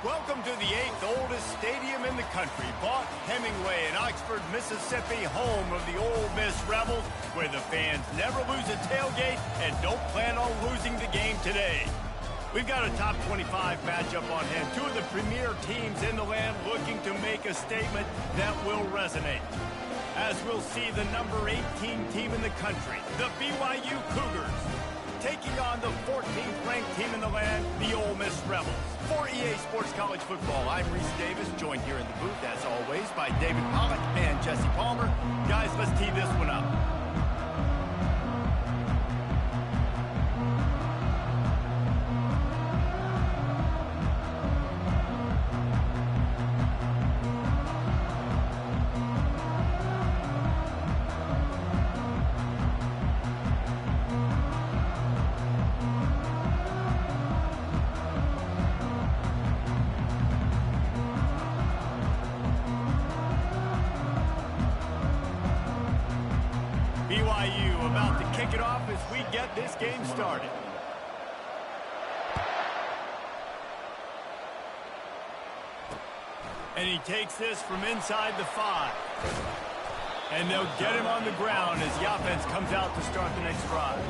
Welcome to the 8th oldest stadium in the country, Vaught Hemingway in Oxford, Mississippi, home of the Ole Miss Rebels, where the fans never lose a tailgate and don't plan on losing the game today. We've got a top 25 matchup on hand, two of the premier teams in the land looking to make a statement that will resonate. As we'll see the number 18 team in the country, the BYU Cougars, taking on the 14th ranked team in the land, the Ole Miss Rebels. For EA Sports College Football, I'm Reese Davis, joined here in the booth, as always, by David Pollack and Jesse Palmer. Guys, let's tee this one up. BYU about to kick it off as we get this game started. And he takes this from inside the 5. And they'll get him on the ground as the offense comes out to start the next drive.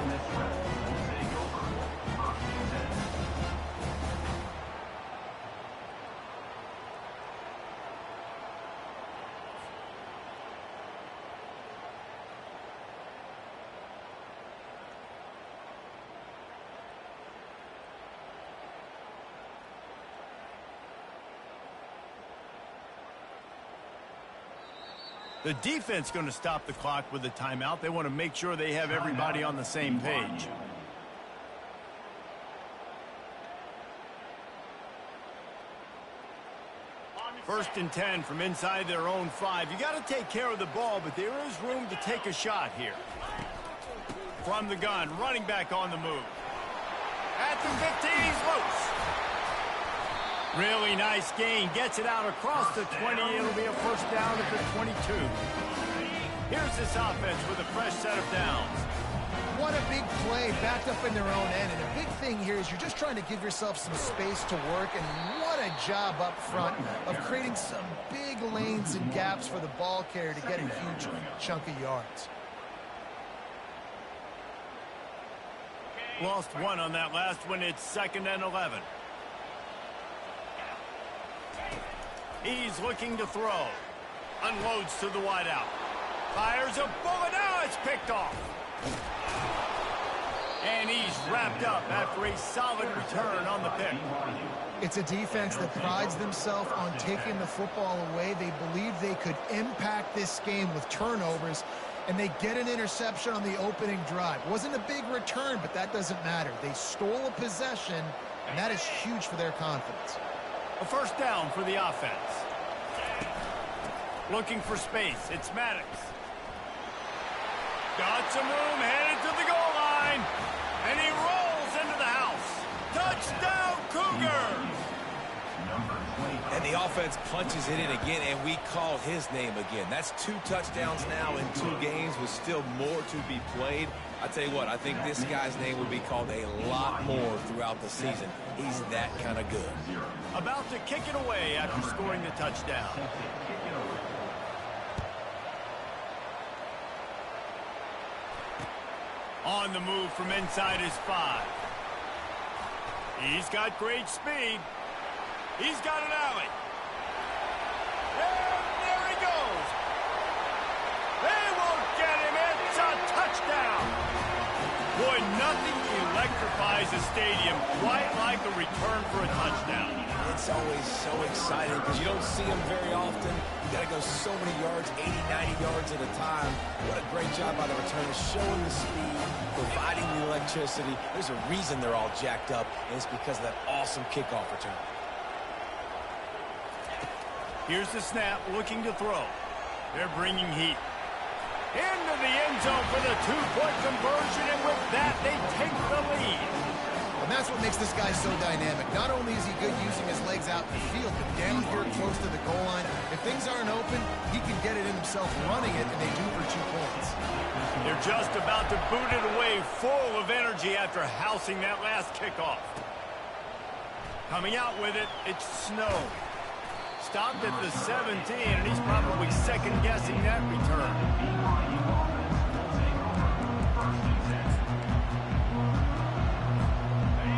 The defense going to stop the clock with a timeout. They want to make sure they have everybody on the same page. First and 10 from inside their own 5. You got to take care of the ball, but there is room to take a shot here. From the gun, running back on the move. At the 15, he's loose. Really nice gain. Gets it out across the 20. It'll be a first down at the 22. Here's this offense with a fresh set of downs. What a big play backed up in their own end. And a big thing here is you're just trying to give yourself some space to work. And what a job up front of creating some big lanes and gaps for the ball carrier to get a huge chunk of yards. Lost one on that last one. It's 2nd and 11. He's looking to throw. Unloads to the wideout. Fires a bullet. Now it's picked off. And he's wrapped up after a solid return on the pick. It's a defense that prides themselves on taking the football away. They believe they could impact this game with turnovers, and they get an interception on the opening drive. Wasn't a big return, but that doesn't matter. They stole a possession, and that is huge for their confidence. A first down for the offense. Looking for space. It's Maddox. Got some room, headed to the goal line. And he rolls into the house. Touchdown, Cougars! And the offense punches it in again, and we call his name again. That's 2 touchdowns now in 2 games with still more to be played. I tell you what, I think this guy's name would be called a lot more throughout the season. He's that kind of good. About to kick it away after scoring the touchdown. On the move from inside his 5. He's got great speed. He's got an alley. And there he goes. They won't get him. It's a touchdown. Boy, nothing electrifies a stadium quite like a return for a touchdown. It's always so exciting because you don't see them very often. You got to go so many yards, 80, 90 yards at a time. What a great job by the returners, showing the speed, providing the electricity. There's a reason they're all jacked up, and it's because of that awesome kickoff return. Here's the snap, looking to throw. They're bringing heat. Into the end zone for the 2-point conversion, and with that, they take the lead. And that's what makes this guy so dynamic. Not only is he good using his legs out in the field, but down here close to the goal line, if things aren't open, he can get it in himself running it, and they do for 2 points. They're just about to boot it away, full of energy after housing that last kickoff. Coming out with it, it's Snow. Stopped at the 17, and he's probably second-guessing that return.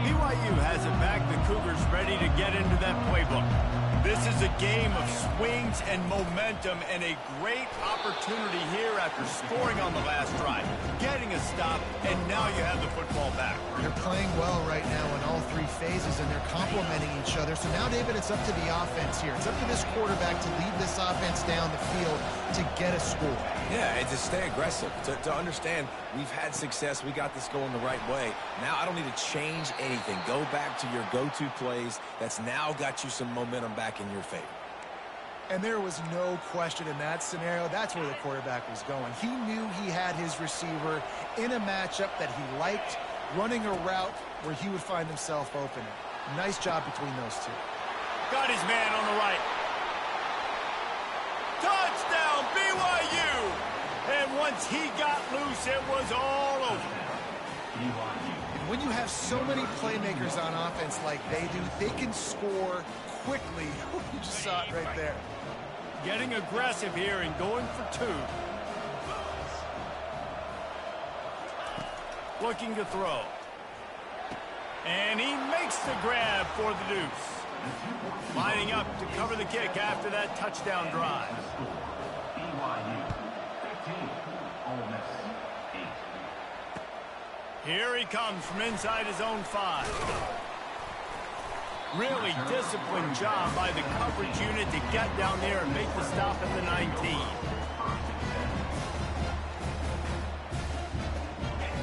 BYU has it back. The Cougars ready to get into that playbook. This is a game of swings and momentum, and a great opportunity here after scoring on the last drive, getting a stop, and now you have the football back. They're playing well right now in all three phases, and they're complementing each other. So now, David, it's up to the offense here. It's up to this quarterback to lead this offense down the field to get a score. Yeah, and to stay aggressive, to understand we've had success, we got this going the right way. Now I don't need to change anything. Go back to your go-to plays. That's now got you some momentum back in your favor. And there was no question in that scenario. That's where the quarterback was going. He knew he had his receiver in a matchup that he liked, running a route where he would find himself open. Nice job between those two. Got his man on the right. Touchdown, BYU! And once he got loose, it was all over. When you have so many playmakers on offense like they do, they can score quickly. You just saw it right there. Getting aggressive here and going for two. Looking to throw. And he makes the grab for the deuce. Lining up to cover the kick after that touchdown drive. Here he comes from inside his own 5. Really disciplined job by the coverage unit to get down there and make the stop at the 19.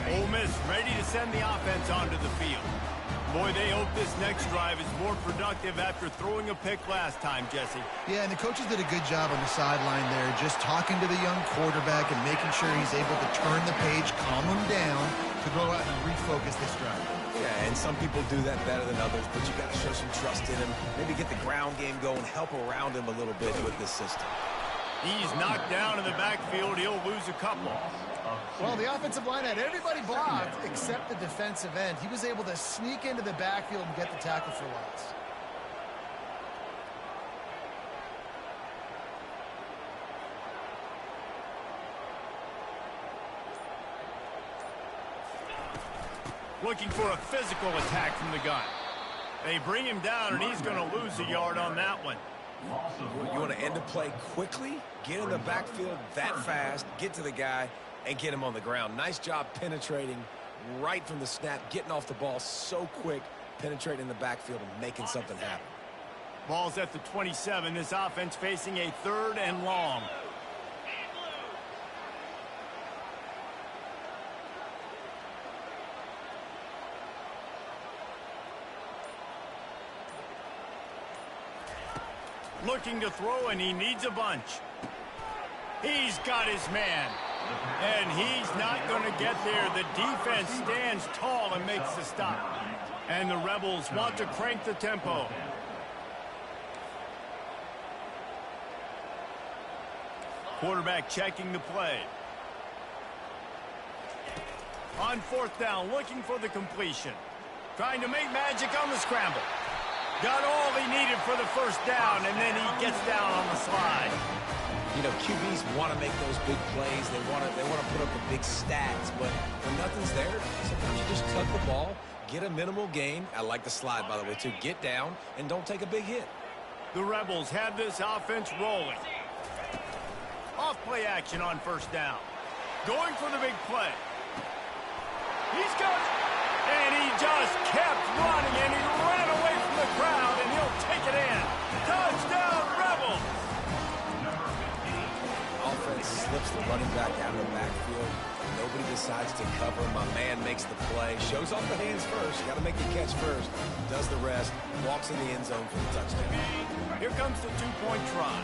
Ole Miss ready to send the offense onto the field. Boy, they hope this next drive is more productive after throwing a pick last time, Jesse. Yeah, and the coaches did a good job on the sideline there, just talking to the young quarterback and making sure he's able to turn the page, calm him down, to go out and refocus this drive. Yeah, and some people do that better than others, but you got to show some trust in him. Maybe get the ground game going, help around him a little bit with this system. He's knocked down in the backfield. He'll lose a couple. Well, the offensive line had everybody blocked except the defensive end. He was able to sneak into the backfield and get the tackle for loss. Looking for a physical attack from the gun. They bring him down, and he's going to lose a yard on that one. You want to end the play quickly, get in the backfield that fast, get to the guy, and get him on the ground. Nice job penetrating right from the snap, getting off the ball so quick, penetrating the backfield and making something happen. Ball's at the 27. This offense facing a 3rd and long. Looking to throw, and he needs a bunch. He's got his man. And he's not going to get there. The defense stands tall and makes the stop. And the Rebels want to crank the tempo. Quarterback checking the play. On 4th down, looking for the completion. Trying to make magic on the scramble. Got all he needed for the 1st down, and then he gets down on the slide. You know, QBs want to make those big plays. They want to put up the big stats, but when nothing's there, sometimes you just tuck the ball, get a minimal gain. I like the slide, by the way, too. Get down and don't take a big hit. The Rebels have this offense rolling. Off play action on 1st down. Going for the big play. He's got it. And he just kept running, and he ran away from the crowd, and he'll take it in. Touchdown, Rebels! Offense slips the running back out of the backfield. Nobody decides to cover. My man makes the play. Shows off the hands first. You got to make the catch first. Does the rest. Walks in the end zone for the touchdown. Here comes the 2-point try.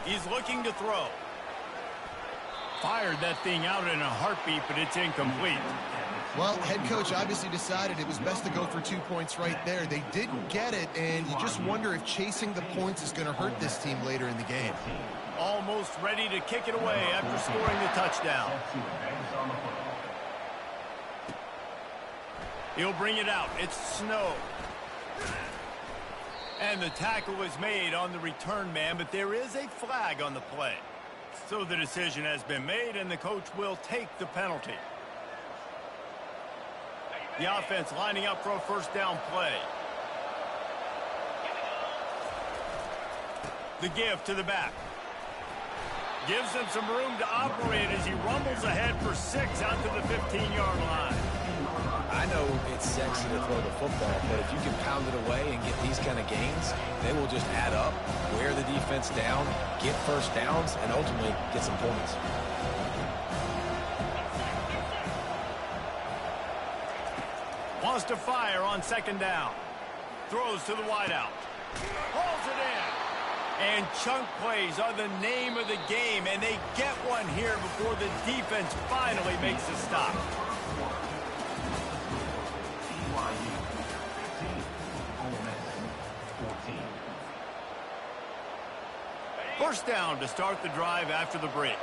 He's looking to throw. Fired that thing out in a heartbeat, but it's incomplete. Well, head coach obviously decided it was best to go for 2 points right there. They didn't get it, and you just wonder if chasing the points is going to hurt this team later in the game. Almost ready to kick it away after scoring the touchdown. He'll bring it out. It's Snow. And the tackle was made on the return man, but there is a flag on the play. So the decision has been made, and the coach will take the penalty. The offense lining up for a first down play. The give to the back. Gives him some room to operate as he rumbles ahead for 6 out to the 15-yard line. I know it's sexy to throw the football, but if you can pound it away and get these kind of gains, they will just add up, wear the defense down, get first downs, and ultimately get some points. Wants to fire on second down. Throws to the wideout. Hauls it in. And chunk plays are the name of the game, and they get one here before the defense finally makes a stop. First down to start the drive after the break.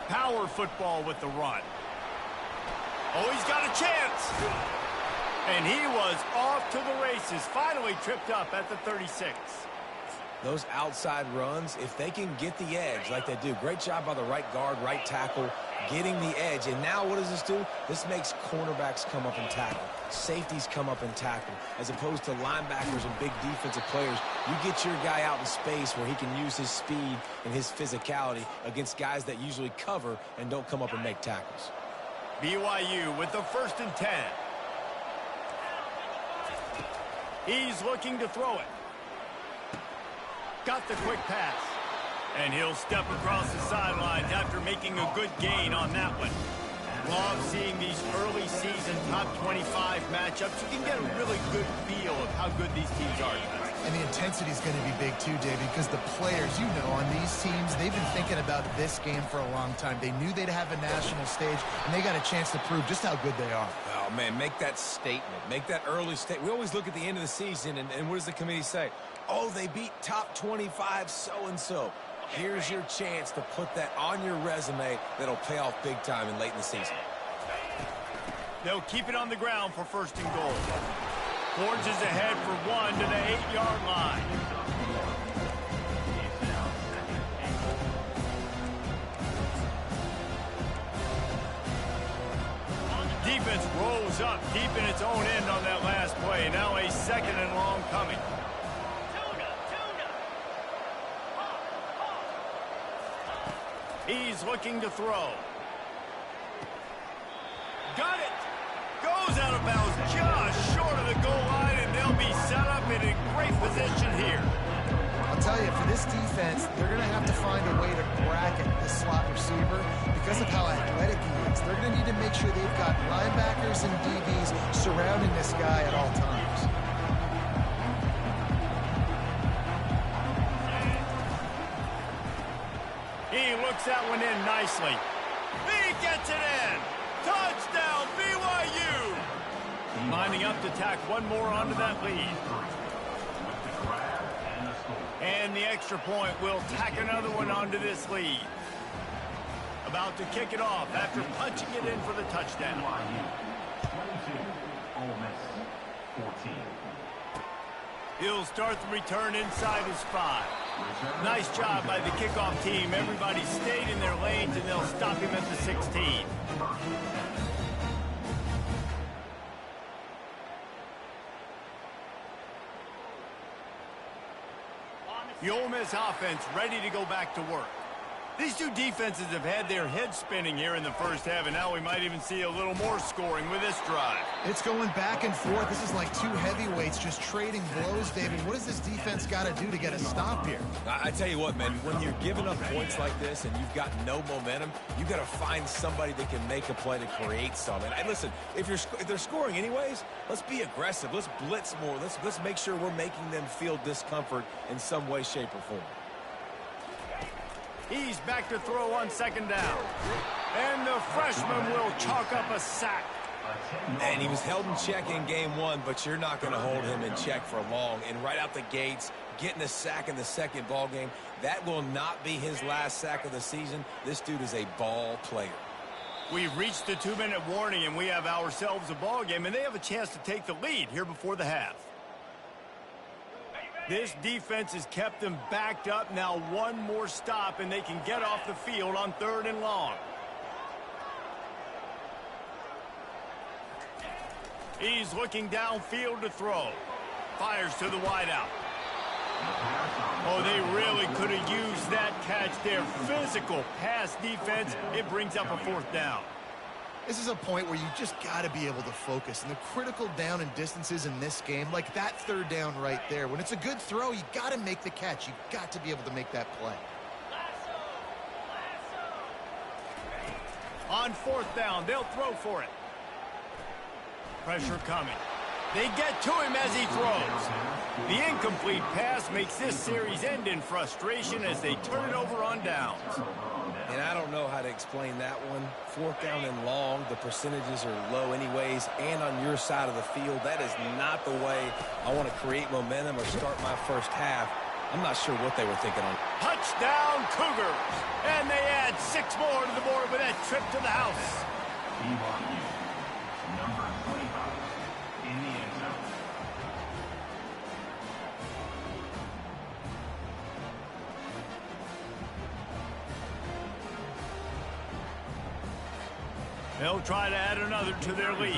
Power football with the run. Oh, he's got a chance. And he was off to the races, finally tripped up at the 36. Those outside runs, if they can get the edge like they do, great job by the right guard, right tackle, getting the edge. And now what does this do? This makes cornerbacks come up and tackle. Safeties come up and tackle. As opposed to linebackers and big defensive players, you get your guy out in space where he can use his speed and his physicality against guys that usually cover and don't come up and make tackles. BYU with the 1st and 10. He's looking to throw it. Got the quick pass. And he'll step across the sidelines after making a good gain on that one. Love seeing these early season top 25 matchups. You can get a really good feel of how good these teams are. And the intensity is going to be big too, David, because the players, you know, on these teams, they've been thinking about this game for a long time. They knew they'd have a national stage, and they got a chance to prove just how good they are. Oh, man, make that statement. Make that early statement. We always look at the end of the season, and what does the committee say? Oh, they beat top 25 so-and-so. Here's your chance to put that on your resume that'll pay off big time and late in the season. They'll keep it on the ground for 1st and goal. Forges ahead for 1 to the 8-yard line. Defense rolls up deep in its own end on that last play. Now a 2nd and long coming. He's looking to throw. Got it. Goes out of bounds just short of the goal line, and they'll be set up in a great position here. I'll tell you, for this defense, they're going to have to find a way to bracket this slot receiver because of how athletic he is. They're going to need to make sure they've got linebackers and DBs surrounding this guy at all times. He looks that one in nicely. He gets it in. Touchdown, BYU. Lining up to tack one more onto that lead. And the extra point will tack another one onto this lead. About to kick it off after punching it in for the touchdown. 22, Ole Miss 14. He'll start the return inside his 5. Nice job by the kickoff team. Everybody stayed in their lanes, and they'll stop him at the 16. The Ole Miss offense ready to go back to work. These two defenses have had their heads spinning here in the first half, and now we might even see a little more scoring with this drive. It's going back and forth. This is like two heavyweights just trading blows, David. What does this defense got to do to get a stop here? I tell you what, man, when you're giving up points like this and you've got no momentum, you got to find somebody that can make a play to create something. And listen, if they're scoring anyways, let's be aggressive. Let's blitz more. Let's make sure we're making them feel discomfort in some way, shape, or form. He's back to throw on 2nd down. And the freshman will chalk up a sack. And he was held in check in game 1, but you're not going to hold him in check for long. And right out the gates, getting a sack in the second ball game, that will not be his last sack of the season. This dude is a ball player. We've reached the 2-minute warning, and we have ourselves a ball game, and they have a chance to take the lead here before the half. This defense has kept them backed up. Now one more stop, and they can get off the field on 3rd and long. He's looking downfield to throw. Fires to the wideout. Oh, they really could have used that catch there. Physical pass defense. It brings up a 4th down. This is a point where you just got to be able to focus. And the critical down and distances in this game, like that 3rd down right there, when it's a good throw, you got to make the catch. You got to be able to make that play. On 4th down, they'll throw for it. Pressure coming. They get to him as he throws. The incomplete pass makes this series end in frustration as they turn it over on downs. And I don't know how to explain that one. 4th down and long, the percentages are low anyways, and on your side of the field, that is not the way I want to create momentum or start my first half. I'm not sure what they were thinking on. Touchdown, Cougars! And they add 6 more to the board with that trip to the house. Number 25 in the end zone. They'll try to add another to their lead.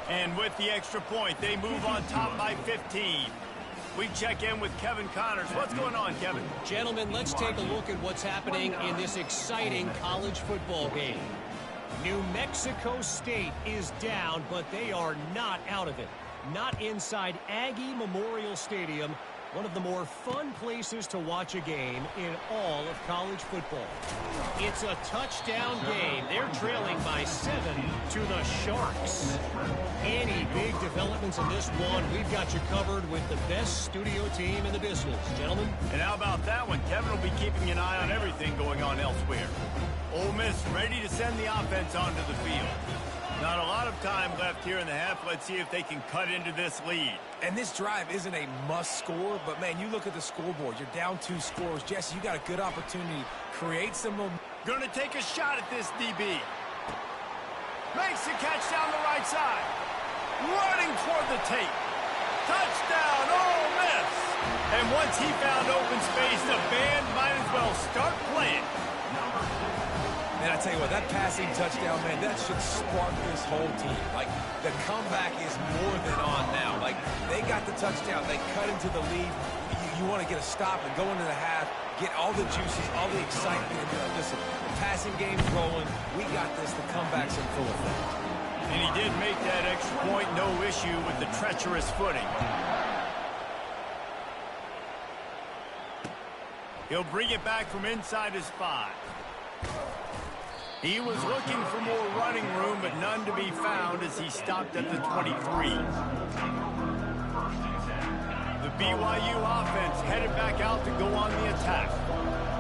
And with the extra point, they move on top by 15. We check in with Kevin Connors. What's going on, Kevin? Gentlemen, let's take a look at what's happening in this exciting college football game. New Mexico State is down, but they are not out of it. Not inside Aggie Memorial Stadium, one of the more fun places to watch a game in all of college football. It's a touchdown game. They're trailing by 7 to the Sharks. Any big developments in this one, we've got you covered with the best studio team in the business, gentlemen. And how about that one? Kevin will be keeping an eye on everything going on elsewhere. Ole Miss ready to send the offense onto the field. Not a lot of time left here in the half. Let's see if they can cut into this lead. And this drive isn't a must score, but man, you look at the scoreboard. You're down 2 scores. Jesse, you got a good opportunity. Create some momentum. Going to take a shot at this DB. Makes the catch down the right side. Running toward the tape. Touchdown, Ole Miss. And once he found open space, the band might as well start playing. And I tell you what, that passing touchdown, man, that should spark this whole team. Like, the comeback is more than on now. Like, they got the touchdown. They cut into the lead. You want to get a stop and go into the half, get all the juices, all the excitement. And listen, the passing game's rolling. We got this. The comeback's in full effect. And he did make that extra point, no issue with the treacherous footing. He'll bring it back from inside his 5. He was looking for more running room, but none to be found as he stopped at the 23. The BYU offense headed back out to go on the attack.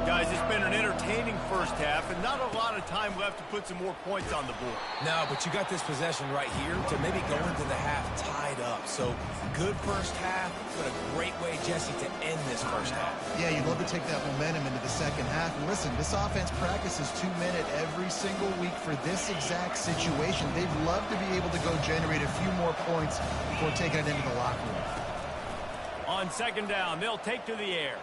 Guys, it's been an entertaining first half, and not a lot of time left to put some more points on the board. No, but you got this possession right here to maybe go into the half tied up. So, good first half, but a great way, Jesse, to end this first half. Yeah, you'd love to take that momentum into the second half. And listen, this offense practices 2-minute every single week for this exact situation. They'd love to be able to go generate a few more points before taking it into the locker room. On 2nd down, they'll take to the air.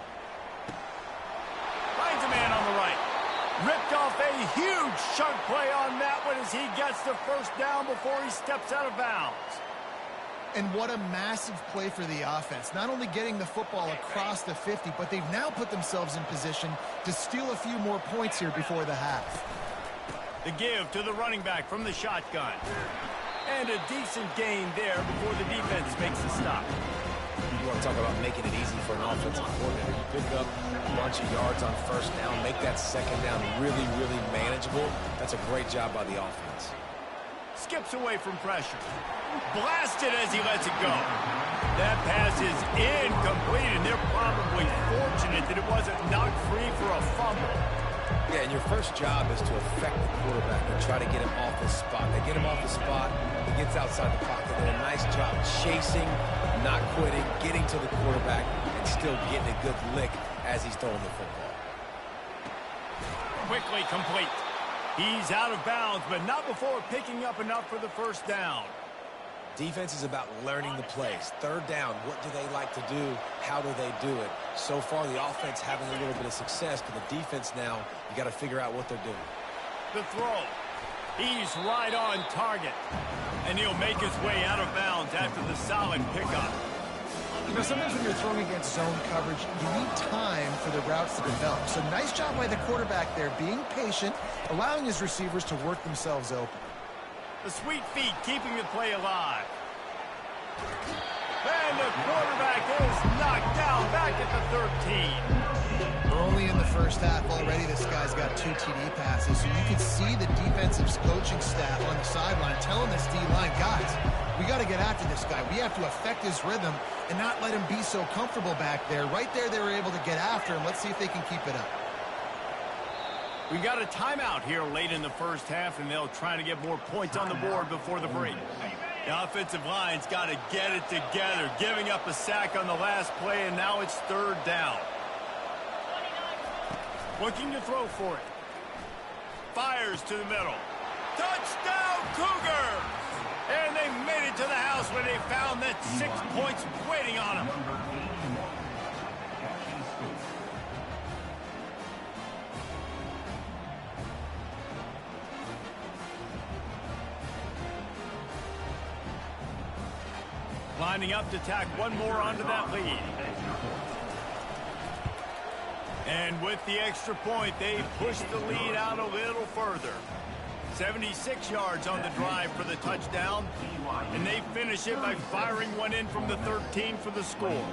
Finds a man on the right. Ripped off a huge chunk play on that one as he gets the first down before he steps out of bounds. And what a massive play for the offense. Not only getting the football across the 50, but they've now put themselves in position to steal a few more points here before the half. The give to the running back from the shotgun. And a decent gain there before the defense makes the stop. You want to talk about making it easy for an offensive coordinator. You pick up a bunch of yards on first down, make that second down really, really manageable. That's a great job by the offense. Skips away from pressure. Blasted as he lets it go. That pass is incomplete, and they're probably fortunate that it wasn't knocked free for a fumble. Yeah, and your first job is to affect the quarterback and try to get him off his spot. They get him off the spot, he gets outside the pocket. They do a nice job chasing, not quitting, getting to the quarterback, and still getting a good lick as he's throwing the football. quickly complete. He's out of bounds, but not before picking up enough for the first down. Defense is about learning the plays. Third down, what do they like to do? How do they do it? So far, the offense having a little bit of success, but the defense now, you got to figure out what they're doing. The throw. He's right on target. And he'll make his way out of bounds after the solid pickup. You know, sometimes when you're throwing against zone coverage, you need time for the routes to develop. So nice job by the quarterback there, being patient, allowing his receivers to work themselves open. The sweet feet keeping the play alive. And the quarterback is knocked down back at the 13. We're only in the first half already. This guy's got 2 TD passes. So you can see the defensive coaching staff on the sideline telling this D-line, guys, we got to get after this guy. We have to affect his rhythm and not let him be so comfortable back there. Right there, they were able to get after him. Let's see if they can keep it up. We got a timeout here late in the first half, and they'll try to get more points on the board before the break. The offensive line's got to get it together, giving up a sack on the last play, and now it's third down. Looking to throw for it. Fires to the middle. Touchdown, Cougars! And they made it to the house where they found that 6 points waiting on them. Lining up to tack one more onto that lead. And with the extra point, they push the lead out a little further. 76 yards on the drive for the touchdown. And they finish it by firing one in from the 13 for the score.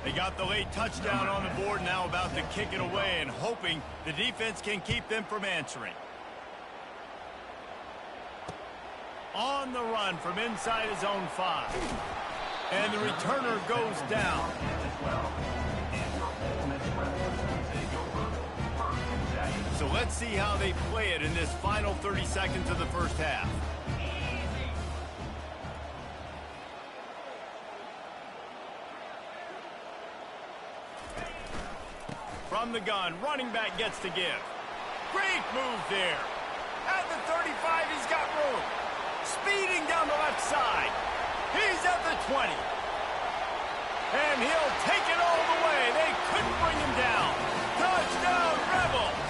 They got the late touchdown on the board, now about to kick it away and hoping the defense can keep them from answering. On the run from inside his own 5. And the returner goes down. So let's see how they play it in this final 30 seconds of the first half. From the gun, running back gets to give. Great move there. At the 35, he's got room. Speeding down the left side. He's at the 20. And he'll take it all the way. They couldn't bring him down. Touchdown, Rebels.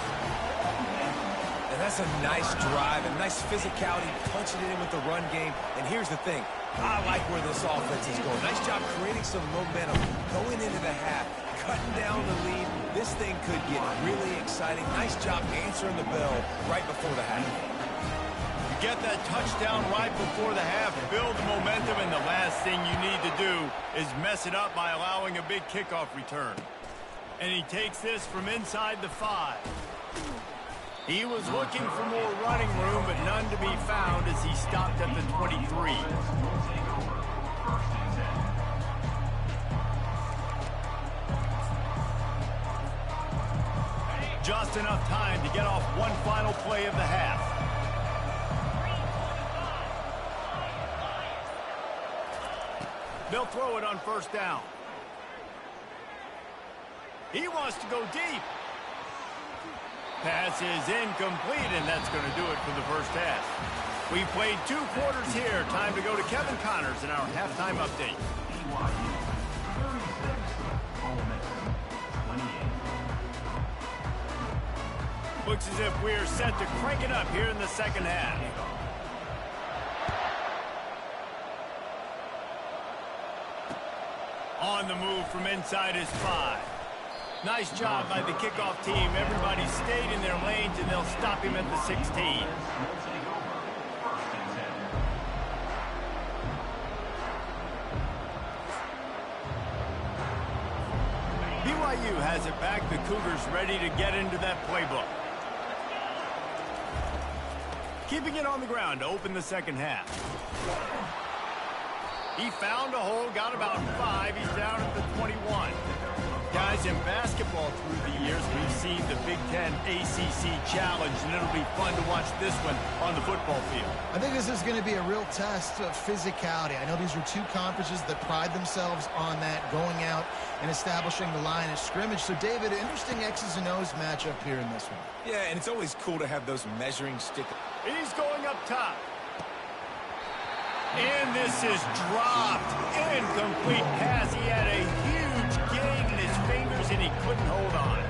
And that's a nice drive, a nice physicality, punching it in with the run game. And here's the thing. I like where this offense is going. Nice job creating some momentum going into the half, cutting down the lead. This thing could get really exciting. Nice job answering the bell right before the half. Get that touchdown right before the half, build the momentum, and the last thing you need to do is mess it up by allowing a big kickoff return. And he takes this from inside the 5. He was looking for more running room, but none to be found as he stopped at the 23. Just enough time to get off one final play of the half. They'll throw it on first down. He wants to go deep. Pass is incomplete, and that's going to do it for the first half. We've played 2 quarters here. Time to go to Kevin Connors in our halftime update. Looks as if we're set to crank it up here in the second half. On the move from inside his 5. Nice job by the kickoff team. Everybody stayed in their lanes, and they'll stop him at the 16. BYU has it back. The Cougars ready to get into that playbook. Keeping it on the ground to open the second half. He found a hole, got about 5. He's down at the 21. Guys, in basketball through the years, we've seen the Big Ten ACC Challenge, and it'll be fun to watch this one on the football field. I think this is going to be a real test of physicality. I know these are two conferences that pride themselves on that, going out and establishing the line of scrimmage. So, David, interesting X's and O's matchup here in this one. Yeah, and it's always cool to have those measuring stick. He's going up top. And this is dropped. Incomplete pass. He had a huge gain in his fingers, and he couldn't hold on.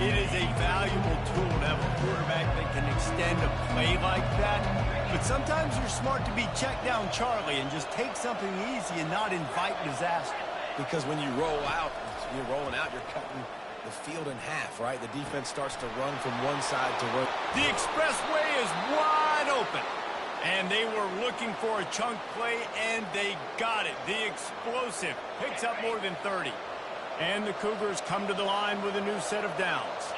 It is a valuable tool to have a quarterback that can extend a play like that. But sometimes you're smart to be check down Charlie and just take something easy and not invite disaster. Because when you roll out, you're rolling out, you're cutting the field in half, right? The defense starts to run from one side to one. The expressway is wide open. And they were looking for a chunk play, and they got it. The explosive picks up more than 30. And the Cougars come to the line with a new set of downs.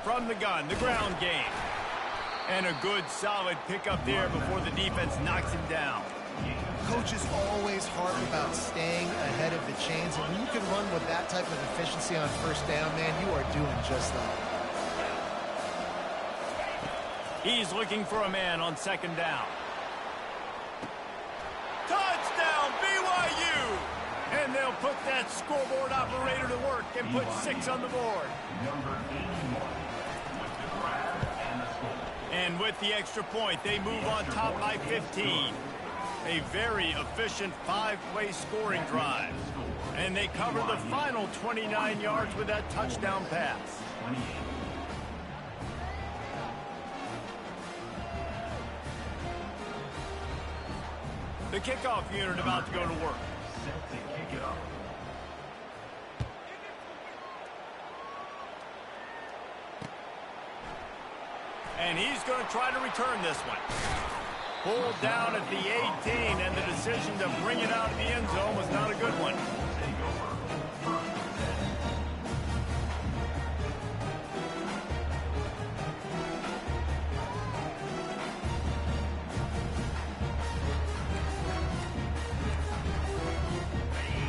From the gun, the ground game. And a good, solid pickup there before the defense knocks him down. Coaches always harp about staying ahead of the chains, and when you can run with that type of efficiency on first down, man, you are doing just that. He's looking for a man on second down. Touchdown, BYU! And they'll put that scoreboard operator to work and put 6 on the board. And with the extra point, they move on top by 15. A very efficient 5-play scoring drive. And they cover the final 29 yards with that touchdown pass. The kickoff unit about to go to work. And he's going to try to return this one. Pulled down at the 18, and the decision to bring it out of the end zone was not a good one.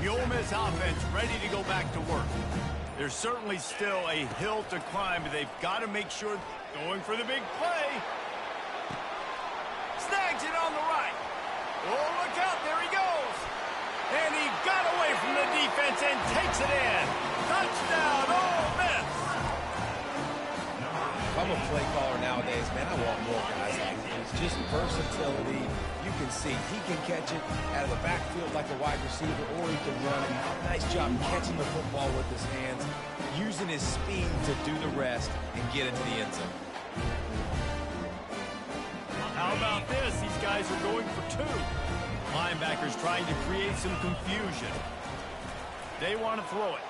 The Ole Miss offense ready to go back to work. There's certainly still a hill to climb, but they've got to make sure going for the big play. Snags it on the right. Oh, look out. There he goes. And he got away from the defense and takes it in. Touchdown, Ole Miss. If I'm a play caller nowadays, man, I want more guys like this. Just versatility. You can see he can catch it out of the backfield like a wide receiver, or he can run. Nice job catching the football with his hands, using his speed to do the rest and get into the end zone. How about this? These guys are going for 2. Linebackers trying to create some confusion. They want to throw it.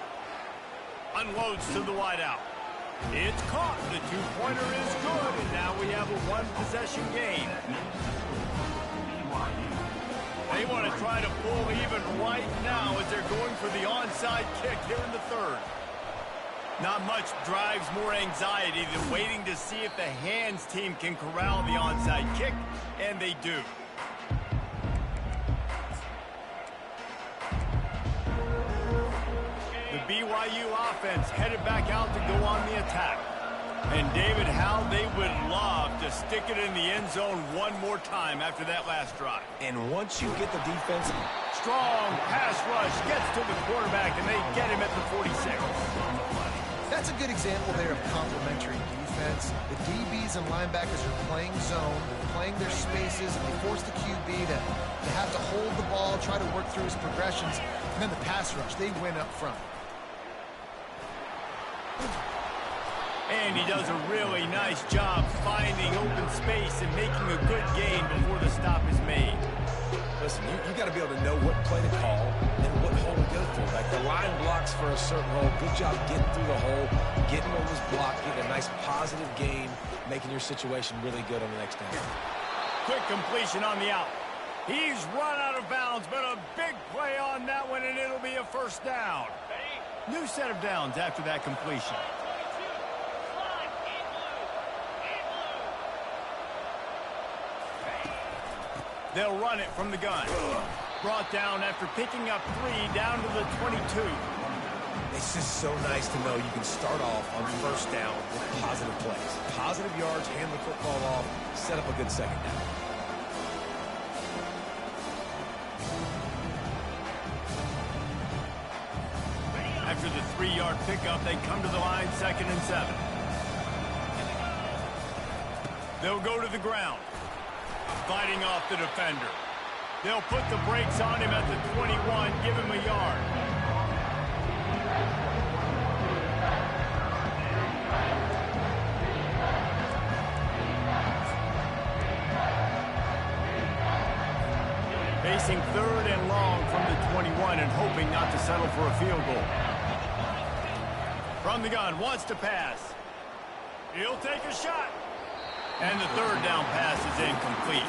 Unloads to the wideout. It's caught. The 2-pointer is good, and now we have a 1-possession game. They want to try to pull even right now as they're going for the onside kick here in the 3rd. Not much drives more anxiety than waiting to see if the hands team can corral the onside kick, and they do. The BYU offense headed back out to go on the attack. And David, how they would love to stick it in the end zone one more time after that last drive. And once you get the defense... Strong pass rush gets to the quarterback, and they get him at the 46. That's a good example there of complementary defense. The DBs and linebackers are playing zone, playing their spaces, and they force the QB to have to hold the ball, try to work through his progressions, and then the pass rush, they win up front. And he does a really nice job finding open space and making a good gain before the stop is made. Listen, you got to be able to know what play to call and what hole to go through. Like the line blocks for a certain hole. Good job getting through the hole, getting what was blocked, getting a nice positive gain, making your situation really good on the next down. Quick completion on the out. He's run out of bounds, but a big play on that one, and it'll be a 1st down. New set of downs after that completion. They'll run it from the gun. Brought down after picking up 3 down to the 22. It's just so nice to know you can start off on first down with positive plays. Positive yards, hand the football off, set up a good second down. After the 3-yard pickup, they come to the line 2nd and 7. They'll go to the ground, fighting off the defender. They'll put the brakes on him at the 21, give him a yard. Facing 3rd and long from the 21 and hoping not to settle for a field goal. From the gun, wants to pass. He'll take a shot. And the 3rd down pass is incomplete.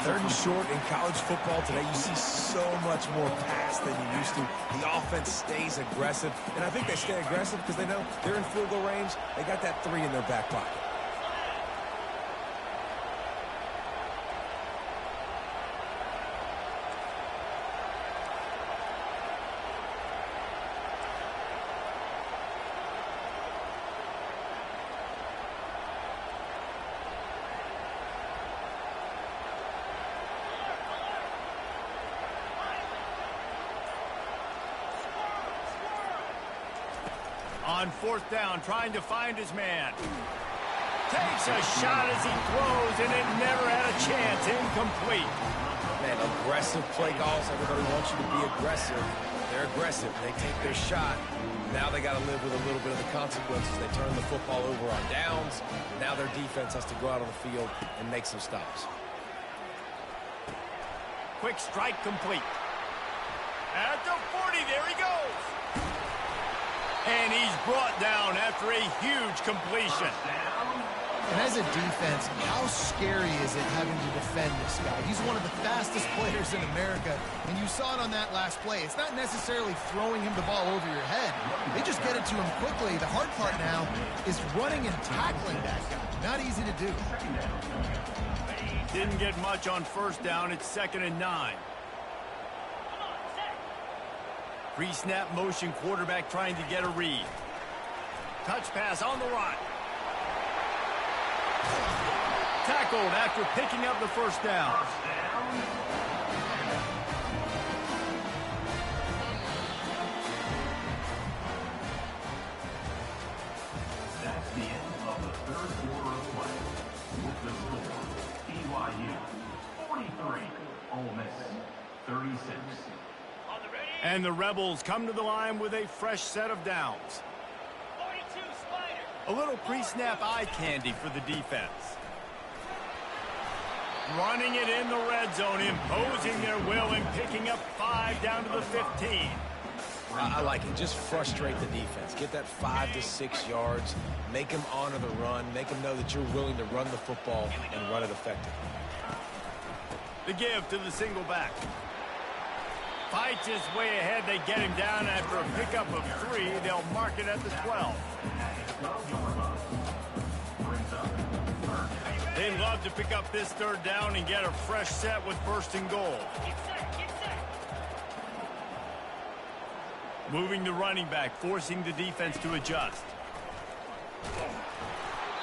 3rd and short in college football today, you see so much more pass than you used to. The offense stays aggressive, and I think they stay aggressive because they know they're in field goal range. They got that 3 in their back pocket. On 4th down, trying to find his man. Takes a shot as he throws, and it never had a chance. Incomplete. Man, aggressive play calls. Everybody wants you to be aggressive. They're aggressive. They take their shot. Now they got to live with a little bit of the consequences. They turn the football over on downs. Now their defense has to go out on the field and make some stops. Quick strike complete. At the 40, there he goes. And he's brought down after a huge completion. And as a defense, how scary is it having to defend this guy? He's one of the fastest players in America, and you saw it on that last play. It's not necessarily throwing him the ball over your head. They just get it to him quickly. The hard part now is running and tackling that guy. Not easy to do. Didn't get much on 1st down. It's 2nd and 9. Pre-snap motion, quarterback trying to get a read. Touch pass on the run. Tackled after picking up the 1st down. That's the end of the 3rd quarter of play. With the score, BYU 43, Ole Miss 36. And the Rebels come to the line with a fresh set of downs. 42, Spider. A little pre-snap eye candy for the defense. Running it in the red zone, imposing their will and picking up 5 down to the 15. I like it. Just frustrate the defense. Get that 5 to 6 yards. Make them honor the run. Make them know that you're willing to run the football and run it effectively. The give to the single back. Fights his way ahead. They get him down after a pickup of 3. They'll mark it at the 12. They'd love to pick up this 3rd down and get a fresh set with 1st and goal. Moving the running back, forcing the defense to adjust.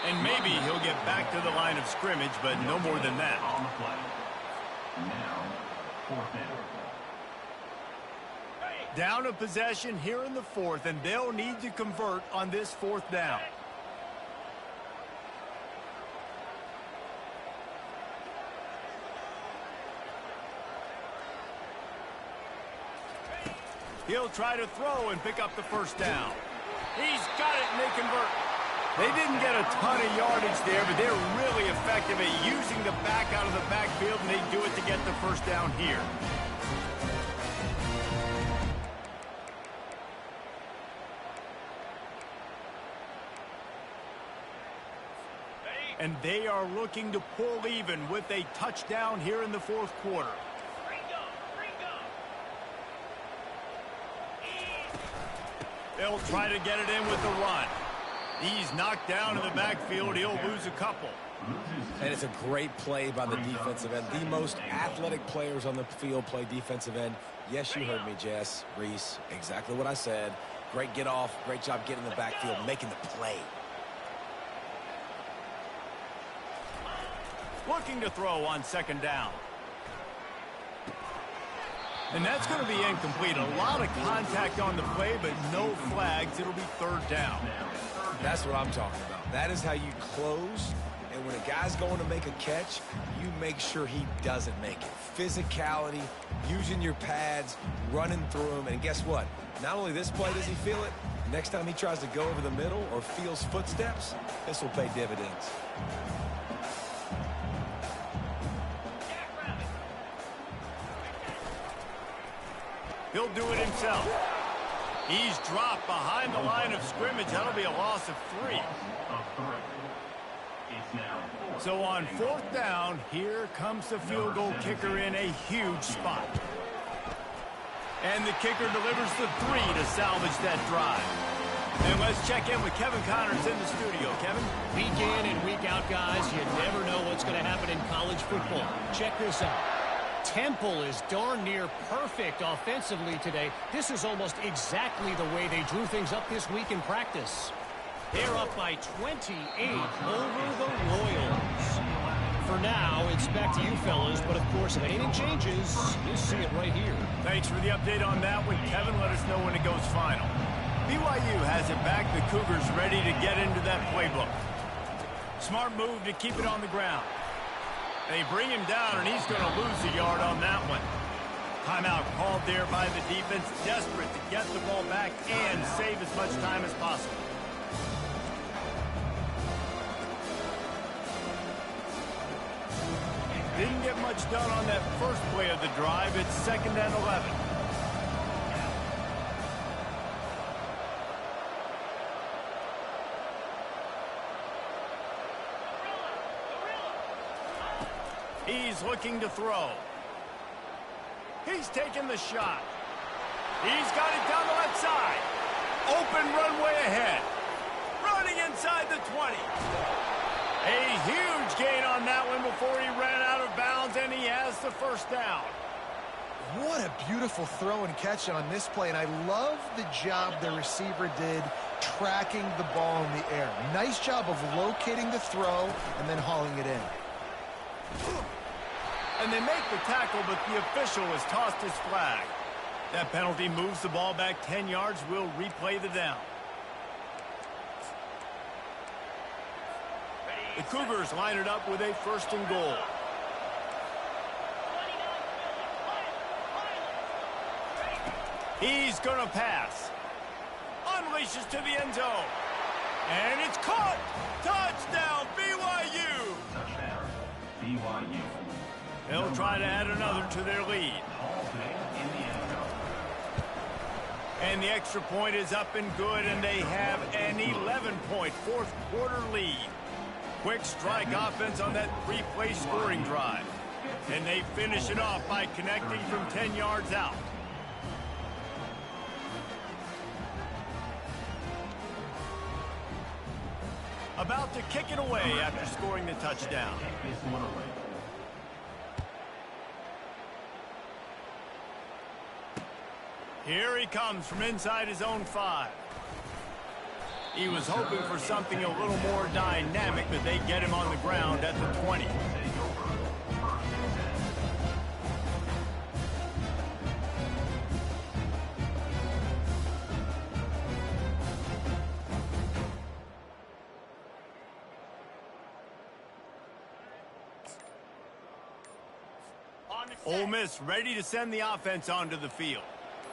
And maybe he'll get back to the line of scrimmage, but no more than that. On the play. Now, 4th down. Down a possession here in the 4th, and they'll need to convert on this 4th down. He'll try to throw and pick up the 1st down. He's got it, and they convert. They didn't get a ton of yardage there, but they're really effective at using the back out of the backfield, and they do it to get the 1st down here. And they are looking to pull even with a touchdown here in the 4th quarter. They'll try to get it in with the run. He's knocked down in the backfield. He'll lose a couple. And it's a great play by the defensive end. The most athletic players on the field play defensive end. Yes, you heard me, Jess, Reese. Exactly what I said. Great get off. Great job getting in the backfield, making the play. Looking to throw on second down. And that's going to be incomplete. A lot of contact on the play, but no flags. It'll be third down. That's what I'm talking about. That is how you close. And when a guy's going to make a catch, you make sure he doesn't make it. Physicality, using your pads, running through them. And guess what? Not only this play does he feel it, next time he tries to go over the middle or feels footsteps, this will pay dividends. He'll do it himself. He's dropped behind the line of scrimmage. That'll be a loss of 3. So on fourth down, here comes the field goal kicker in a huge spot. And the kicker delivers the 3 to salvage that drive. And let's check in with Kevin Connors in the studio. Kevin? Week in and week out, guys, you never know what's going to happen in college football. Check this out. Temple is darn near perfect offensively today. This is almost exactly the way they drew things up this week in practice. They're up by 28 over the Royals. For now, it's back to you fellas, but of course, if anything changes, you'll see it right here. Thanks for the update on that one, Kevin. Let us know when it goes final. BYU has it back. The Cougars ready to get into that playbook. Smart move to keep it on the ground. They bring him down, and he's going to lose a yard on that one. Timeout called there by the defense, desperate to get the ball back and save as much time as possible. Didn't get much done on that first play of the drive. It's 2nd and 11. He's looking to throw. He's taking the shot. He's got it down the left side. Open runway ahead. Running inside the 20. A huge gain on that one before he ran out of bounds, and he has the first down. What a beautiful throw and catch on this play, and I love the job the receiver did tracking the ball in the air. Nice job of locating the throw and then hauling it in. And they make the tackle, but the official has tossed his flag. That penalty moves the ball back 10 yards. We'll replay the down. The Cougars line it up with a 1st and goal. He's going to pass. Unleashes to the end zone. And it's caught. Touchdown, BYU. Touchdown, BYU. They'll try to add another to their lead. And the extra point is up and good, and they have an 11-point fourth-quarter lead. Quick strike offense on that 3-play scoring drive. And they finish it off by connecting from 10 yards out. About to kick it away after scoring the touchdown. Here he comes from inside his own 5. He was hoping for something a little more dynamic, but they get him on the ground at the 20. Ole Miss ready to send the offense onto the field.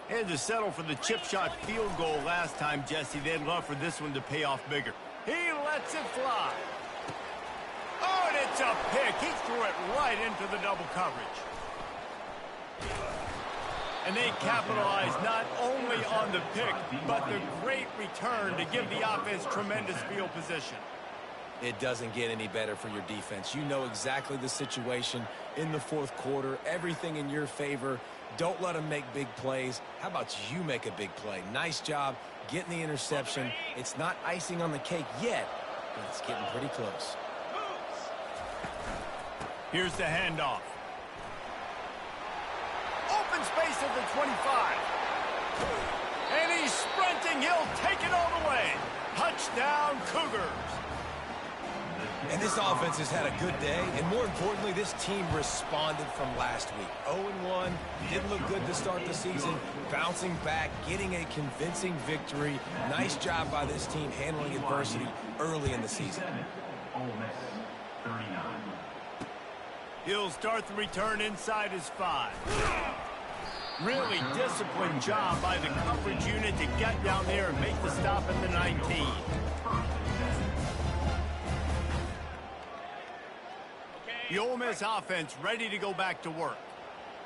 They had to settle for the chip shot field goal last time, Jesse. They'd love for this one to pay off bigger. He lets it fly. Oh, and it's a pick. He threw it right into the double coverage. And they capitalize not only on the pick, but the great return to give the offense tremendous field position. It doesn't get any better for your defense. You know exactly the situation in the fourth quarter, everything in your favor. Don't let them make big plays. How about you make a big play? Nice job getting the interception. It's not icing on the cake yet, but it's getting pretty close. Here's the handoff. Open space at the 25. And he's sprinting. He'll take it all the way. Touchdown, Cougars. And this offense has had a good day, and more importantly, this team responded from last week. 0-1, didn't look good to start the season, bouncing back, getting a convincing victory. Nice job by this team handling adversity early in the season. Ole Miss, 39. He'll start the return inside his 5. Really disciplined job by the coverage unit to get down there and make the stop at the 19. The Ole Miss offense ready to go back to work.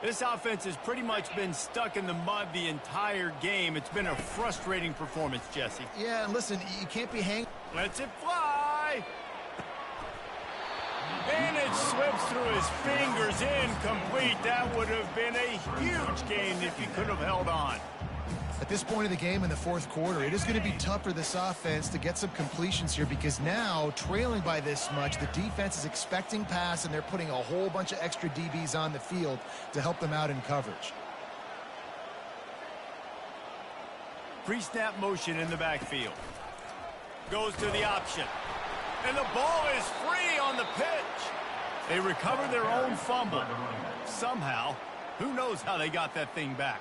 This offense has pretty much been stuck in the mud the entire game. It's been a frustrating performance, Jesse. Yeah, and listen, you can't be hanging. Lets it fly. And it slips through his fingers, incomplete. That would have been a huge gain if he could have held on. At this point of the game in the fourth quarter, it is going to be tough for this offense to get some completions here because now, trailing by this much, the defense is expecting pass, and they're putting a whole bunch of extra DBs on the field to help them out in coverage. Pre-snap motion in the backfield. Goes to the option. And the ball is free on the pitch. They recover their own fumble. Somehow, who knows how they got that thing back.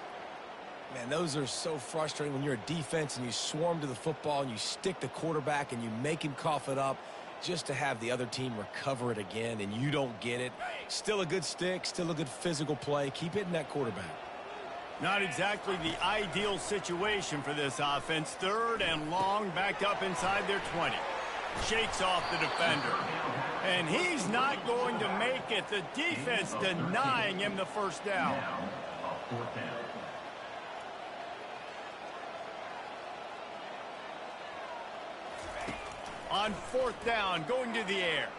Man, those are so frustrating when you're a defense and you swarm to the football and you stick the quarterback and you make him cough it up just to have the other team recover it again and you don't get it. Still a good stick, still a good physical play. Keep hitting that quarterback. Not exactly the ideal situation for this offense. 3rd and long, backed up inside their 20. Shakes off the defender. And he's not going to make it. The defense denying him the first down. A 4th down. On 4th down, going to the air.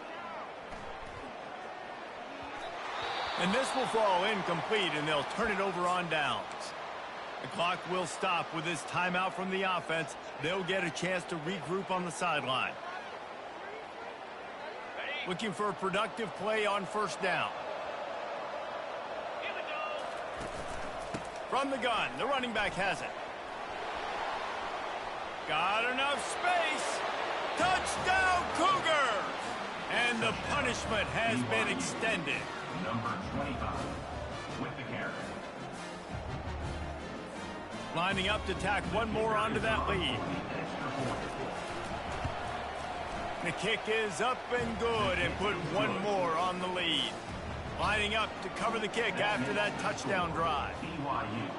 And this will fall incomplete, and they'll turn it over on downs. The clock will stop with this timeout from the offense. They'll get a chance to regroup on the sideline. Looking for a productive play on 1st down. From the gun, the running back has it. Got enough space. Touchdown, Cougars! And the punishment has been extended. Number 25 with the carry. Lining up to tack one more onto that lead. The kick is up and good and put one more on the lead. Lining up to cover the kick after that touchdown drive. BYU,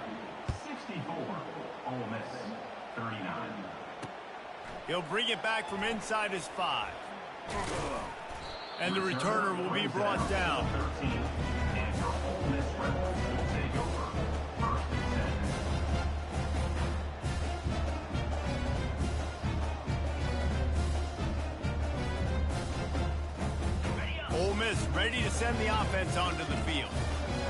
64. Ole Miss, 39. He'll bring it back from inside his 5. And the returner will be brought down. 13. And your Ole Miss Rebels will take over. 1st and 10. Ole Miss ready to send the offense onto the field.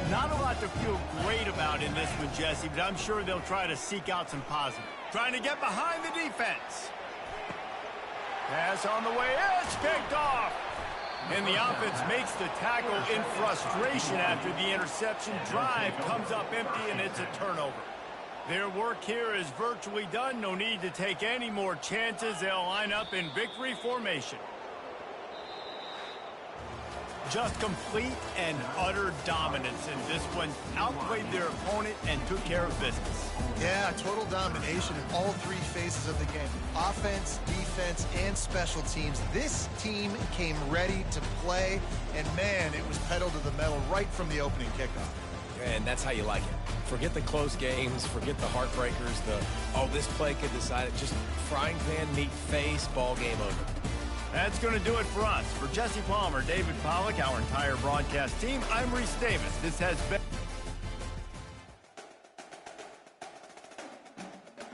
Not a lot to feel great about in this one, Jesse, but I'm sure they'll try to seek out some positive. Trying to get behind the defense. Pass on the way, it's kicked off. And the offense makes the tackle in frustration after the interception. Drive comes up empty, and it's a turnover. Their work here is virtually done. No need to take any more chances. They'll line up in victory formation. Just complete and utter dominance in this one. Outplayed their opponent and took care of business. Yeah, total domination in all 3 phases of the game. Offense, defense, and special teams. This team came ready to play, and man, it was pedal to the metal right from the opening kickoff. And that's how you like it. Forget the close games, forget the heartbreakers, this play could decide it. Just frying pan, meat face, ball game over. That's going to do it for us. For Jesse Palmer, David Pollack, our entire broadcast team, I'm Reese Davis. This has been